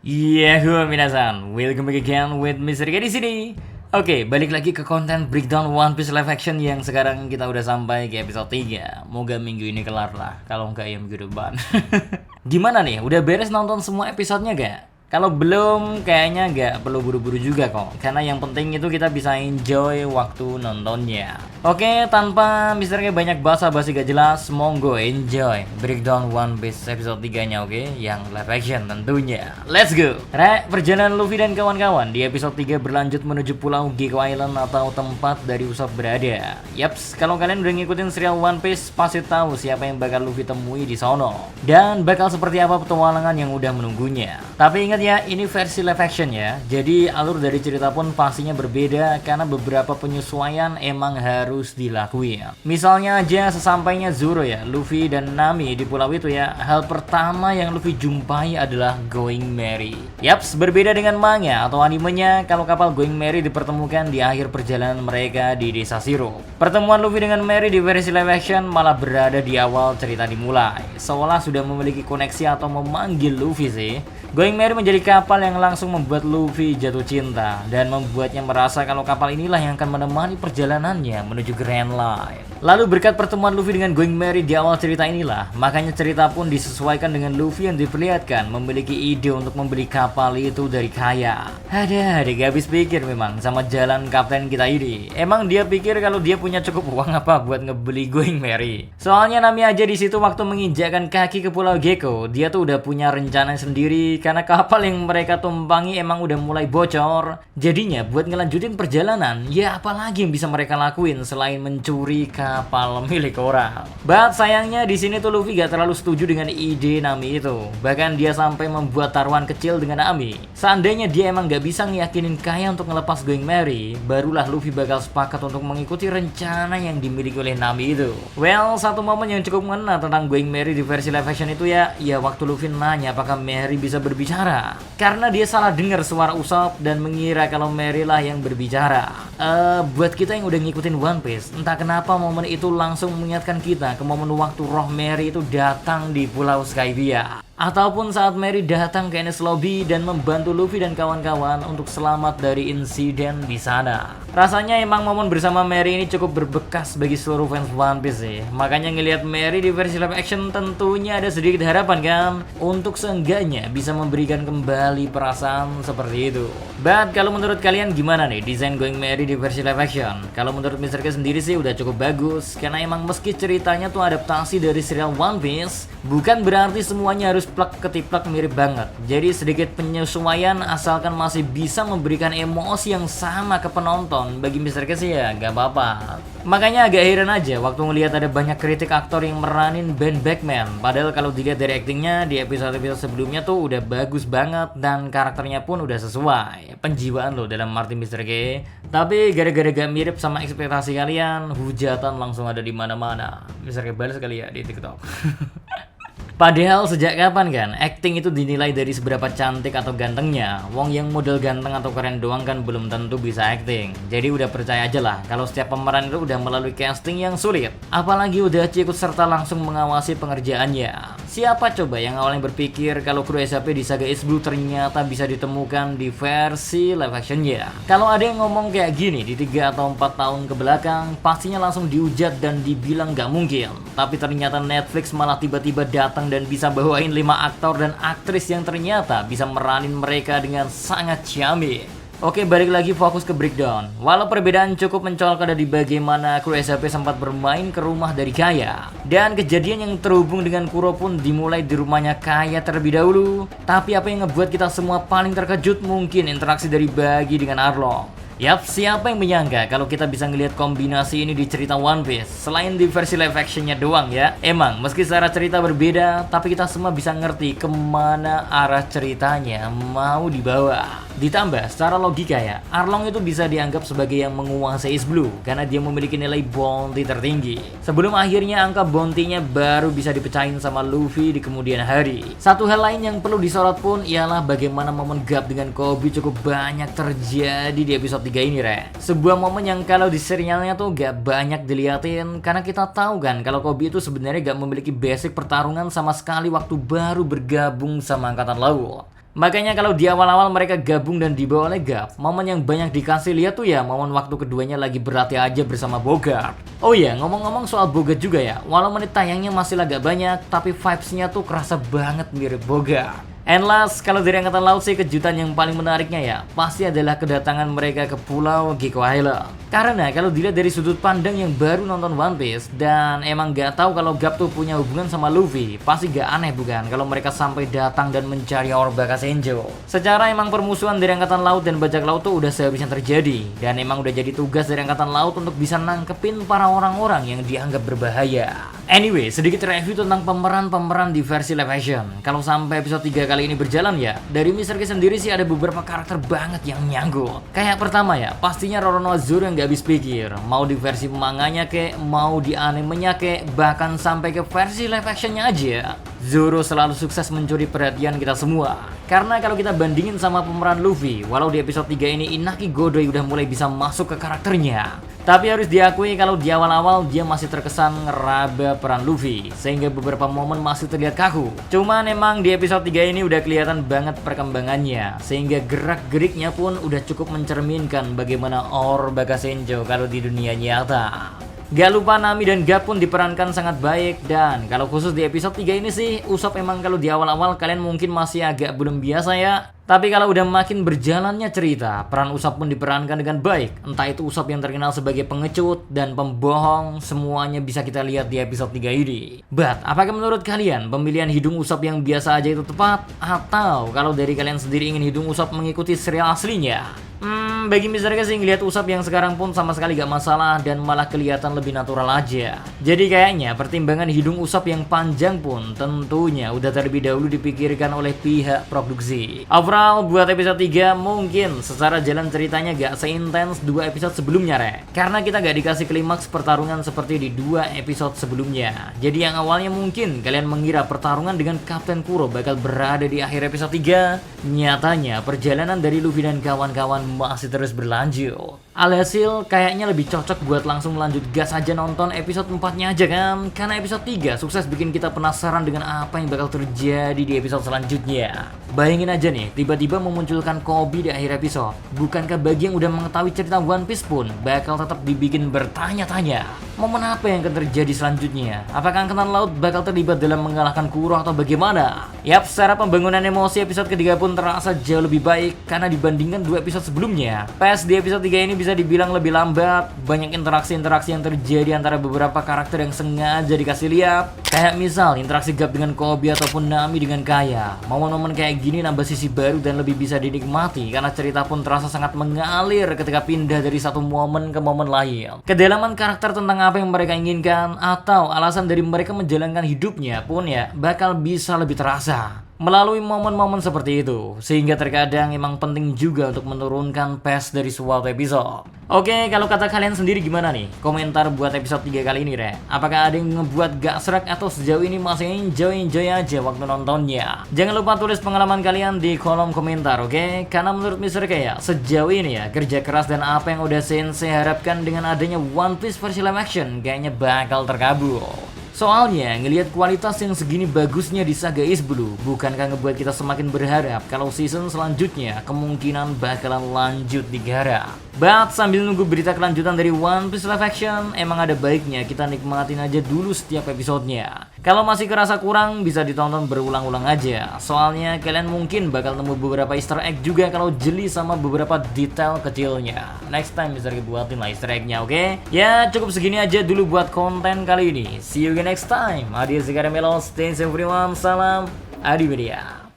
Yahoo minasan, welcome back again with Mr. K di sini. Oke, balik lagi ke konten breakdown One Piece live action yang sekarang kita udah sampai ke episode 3. Moga minggu ini kelar lah, kalau enggak ya minggu depan. Gimana nih, udah beres nonton semua episodenya gak? Kalau belum, kayaknya nggak perlu buru-buru juga kok. Karena yang penting itu kita bisa enjoy waktu nontonnya. Oke, tanpa misalnya banyak basa-basi gak jelas, monggo enjoy breakdown One Piece episode 3-nya, oke? Yang live action tentunya. Let's go! Perjalanan Luffy dan kawan-kawan di episode 3 berlanjut menuju pulau Gecko Island atau tempat dari Usopp berada. Yaps, kalau kalian udah ngikutin serial One Piece, pasti tahu siapa yang bakal Luffy temui di sono. Dan bakal seperti apa petualangan yang udah menunggunya. Tapi ingat ya, ini versi live action ya. Jadi alur dari cerita pun pastinya berbeda karena beberapa penyesuaian emang harus dilakuin. Misalnya aja sesampainya Zoro ya, Luffy dan Nami di pulau itu ya, hal pertama yang Luffy jumpai adalah Going Merry. Yaps, berbeda dengan manga atau animenya, kalau kapal Going Merry dipertemukan di akhir perjalanan mereka di desa Zero. Pertemuan Luffy dengan Merry di versi live action malah berada di awal cerita dimulai, seolah sudah memiliki koneksi atau memanggil Luffy sih. Going Merry menjadi kapal yang langsung membuat Luffy jatuh cinta dan membuatnya merasa kalau kapal inilah yang akan menemani perjalanannya menuju Grand Line. Lalu berkat pertemuan Luffy dengan Going Merry di awal cerita inilah, makanya cerita pun disesuaikan dengan Luffy yang diperlihatkan memiliki ide untuk membeli kapal itu dari Kaya. Ada gak habis pikir memang sama jalan kapten kita ini. Emang dia pikir kalau dia punya cukup uang apa buat ngebeli Going Merry? Soalnya Nami aja di situ waktu menginjakkan kaki ke Pulau Gecko, dia tuh udah punya rencana sendiri karena kapal yang mereka tumpangi emang udah mulai bocor. Jadinya buat ngelanjutin perjalanan, ya apalagi yang bisa mereka lakuin selain mencuri kapal milik orang. But sayangnya di sini tuh Luffy gak terlalu setuju dengan ide Nami itu. Bahkan dia sampai membuat taruhan kecil dengan Nami. Seandainya dia emang gak bisa ngeyakinin Kaya untuk ngelepas Going Merry, barulah Luffy bakal sepakat untuk mengikuti rencana yang dimiliki oleh Nami itu. Well, satu momen yang cukup ngena tentang Going Merry di versi live action itu ya waktu Luffy nanya apakah Merry bisa berbicara. Karena dia salah dengar suara Usopp dan mengira kalau Merry lah yang berbicara. Buat kita yang udah ngikutin One Piece, entah kenapa momen itu langsung mengingatkan kita ke momen waktu roh Merry itu datang di Pulau Skypiea. Ataupun saat Merry datang ke Enies Lobby dan membantu Luffy dan kawan-kawan untuk selamat dari insiden di sana. Rasanya emang momen bersama Merry ini cukup berbekas bagi seluruh fans One Piece sih. Makanya ngelihat Merry di versi live action tentunya ada sedikit harapan kan untuk seenggaknya bisa memberikan kembali perasaan seperti itu. But kalau menurut kalian gimana nih desain Going Merry di versi live action? Kalau menurut Mr. K sendiri sih udah cukup bagus karena emang meski ceritanya tuh adaptasi dari serial One Piece, bukan berarti semuanya harus plek ketiplek mirip banget. Jadi sedikit penyesuaian asalkan masih bisa memberikan emosi yang sama ke penonton. Bagi Mr. K sih ya gak apa-apa. Makanya agak heran aja waktu ngelihat ada banyak kritik aktor yang meranin Ben Beckman. Padahal kalau dilihat dari aktingnya di episode-episode sebelumnya tuh udah bagus banget dan karakternya pun udah sesuai. Penjiwaan loh dalam arti Mr. K. Tapi gara-gara gak mirip sama ekspektasi kalian, hujatan langsung ada di mana-mana. Mr. K balas kali ya di TikTok. Padahal sejak kapan kan acting itu dinilai dari seberapa cantik atau gantengnya. Wong yang model ganteng atau keren doang kan belum tentu bisa acting. Jadi udah percaya aja lah kalau setiap pemeran itu udah melalui casting yang sulit. Apalagi udah ikut serta langsung mengawasi pengerjaannya. Siapa coba yang awalnya berpikir kalau kru SAP di Saga East Blue ternyata bisa ditemukan di versi live actionnya. Kalau ada yang ngomong kayak gini di 3 atau 4 tahun ke belakang, pastinya langsung dihujat dan dibilang gak mungkin. Tapi ternyata Netflix malah tiba-tiba datang dan bisa bawain 5 aktor dan aktris yang ternyata bisa meranin mereka dengan sangat ciamik. Oke, balik lagi fokus ke breakdown. Walau perbedaan cukup mencolok ada di bagaimana kru SAP sempat bermain ke rumah dari Kaya. Dan kejadian yang terhubung dengan Kuro pun dimulai di rumahnya Kaya terlebih dahulu. Tapi apa yang ngebuat kita semua paling terkejut mungkin interaksi dari Buggy dengan Arlong. Yap, siapa yang menyangka kalau kita bisa ngelihat kombinasi ini di cerita One Piece selain di versi live actionnya doang ya. Emang meski secara cerita berbeda, tapi kita semua bisa ngerti kemana arah ceritanya mau dibawa. Ditambah secara logika ya, Arlong itu bisa dianggap sebagai yang menguasai East Blue karena dia memiliki nilai bounty tertinggi. Sebelum akhirnya angka bounty-nya baru bisa dipecahin sama Luffy di kemudian hari. Satu hal lain yang perlu disorot pun ialah bagaimana momen gap dengan Koby cukup banyak terjadi di episode 3 ini, Sebuah momen yang kalau di serialnya tuh gak banyak diliatin karena kita tahu kan kalau Koby itu sebenarnya gak memiliki basic pertarungan sama sekali waktu baru bergabung sama Angkatan Laut. Makanya kalau di awal-awal mereka gabung dan dibawa oleh Gap, momen yang banyak dikasih lihat tuh ya momen waktu keduanya lagi berlatih aja bersama Bogart. Oh iya, ngomong-ngomong soal Bogart juga ya, walau menit tayangnya masih agak banyak, tapi vibes-nya tuh kerasa banget mirip Bogart. And last, kalau dari Angkatan Laut sih kejutan yang paling menariknya ya, pasti adalah kedatangan mereka ke Pulau Gekko Island. Karena kalau dilihat dari sudut pandang yang baru nonton One Piece dan emang gak tahu kalau Gap tuh punya hubungan sama Luffy, pasti gak aneh bukan kalau mereka sampai datang dan mencari Oro Bakasenjo. Secara emang permusuhan dari Angkatan Laut dan Bajak Laut tuh udah seharusnya terjadi, dan emang udah jadi tugas dari Angkatan Laut untuk bisa nangkepin para orang-orang yang dianggap berbahaya. Anyway, sedikit review tentang pemeran-pemeran di versi live action. Kalau sampai episode 3 kali ini berjalan ya, dari Mr. K sendiri sih ada beberapa karakter banget yang nyangkut. Kayak pertama ya, pastinya Roronoa Zoro yang gak habis pikir. Mau di versi manganya kek, mau di animenya kek, bahkan sampai ke versi live actionnya aja, Zoro selalu sukses mencuri perhatian kita semua. Karena kalau kita bandingin sama pemeran Luffy, walau di episode 3 ini Inaki Godoy udah mulai bisa masuk ke karakternya, tapi harus diakui kalau di awal-awal dia masih terkesan ngeraba peran Luffy, sehingga beberapa momen masih terlihat kaku. Cuman emang di episode 3 ini udah kelihatan banget perkembangannya, sehingga gerak-geriknya pun udah cukup mencerminkan bagaimana Oro Bakasenjo kalau di dunia nyata. Gak lupa Nami dan Gap pun diperankan sangat baik, dan kalau khusus di episode 3 ini sih Usopp emang kalau di awal-awal kalian mungkin masih agak belum biasa ya. Tapi kalau udah makin berjalannya cerita, peran Usopp pun diperankan dengan baik. Entah itu Usopp yang terkenal sebagai pengecut dan pembohong, semuanya bisa kita lihat di episode 3 ini. But, apakah menurut kalian pemilihan hidung Usopp yang biasa aja itu tepat? Atau kalau dari kalian sendiri ingin hidung Usopp mengikuti serial aslinya? Bagi Mr. K sih ngeliat Usopp yang sekarang pun sama sekali gak masalah dan malah kelihatan lebih natural aja. Jadi kayaknya pertimbangan hidung Usopp yang panjang pun tentunya udah terlebih dahulu dipikirkan oleh pihak produksi. Overall buat episode 3 mungkin secara jalan ceritanya gak seintens 2 episode sebelumnya karena kita gak dikasih klimaks pertarungan seperti di 2 episode sebelumnya. Jadi yang awalnya mungkin kalian mengira pertarungan dengan Kapten Kuro bakal berada di akhir episode 3, nyatanya perjalanan dari Luffy dan kawan-kawan masih terus berlanjut. Alhasil kayaknya lebih cocok buat langsung lanjut gas aja nonton episode 4-nya aja kan. Karena episode 3 sukses bikin kita penasaran dengan apa yang bakal terjadi di episode selanjutnya. Bayangin aja nih, tiba-tiba memunculkan Koby di akhir episode. Bukankah bagi yang udah mengetahui cerita One Piece pun bakal tetap dibikin bertanya-tanya, momen apa yang akan terjadi selanjutnya? Apakah Angkatan Laut bakal terlibat dalam mengalahkan Kuro atau bagaimana? Yap, secara pembangunan emosi episode ketiga pun terasa jauh lebih baik karena dibandingkan 2 episode sebelumnya. Pas di episode 3 ini bisa dibilang lebih lambat, banyak interaksi-interaksi yang terjadi antara beberapa karakter yang sengaja dikasih lihat. Kayak misal interaksi Gap dengan Koby ataupun Nami dengan Kaya. Momen-momen kayak gini nambah sisi baru dan lebih bisa dinikmati karena cerita pun terasa sangat mengalir ketika pindah dari satu momen ke momen lain. Kedalaman karakter tentang apa yang mereka inginkan atau alasan dari mereka menjalankan hidupnya pun ya bakal bisa lebih terasa melalui momen-momen seperti itu, sehingga terkadang emang penting juga untuk menurunkan pace dari suatu episode. Oke, kalau kata kalian sendiri gimana nih? Komentar buat episode 3 kali ini apakah ada yang ngebuat gak serak atau sejauh ini masih enjoy aja waktu nontonnya? Jangan lupa tulis pengalaman kalian di kolom komentar, oke? Karena menurut Mr. K ya, sejauh ini ya kerja keras dan apa yang udah Sensei harapkan dengan adanya One Piece versi live action kayaknya bakal terkabul. Soalnya ngelihat kualitas yang segini bagusnya di Saga East Blue, bukankah ngebuat kita semakin berharap kalau season selanjutnya kemungkinan bakalan lanjut digarap. But sambil nunggu berita kelanjutan dari One Piece live action, emang ada baiknya kita nikmatin aja dulu setiap episodenya. Kalau masih kerasa kurang, bisa ditonton berulang-ulang aja. Soalnya kalian mungkin bakal nemu beberapa easter egg juga kalau jeli sama beberapa detail kecilnya. Next time bisa buatin lah easter egg-nya, oke? Ya cukup segini aja dulu buat konten kali ini. See you again next time. Adios Karamelo, stay safe everyone. Salam Adi Media.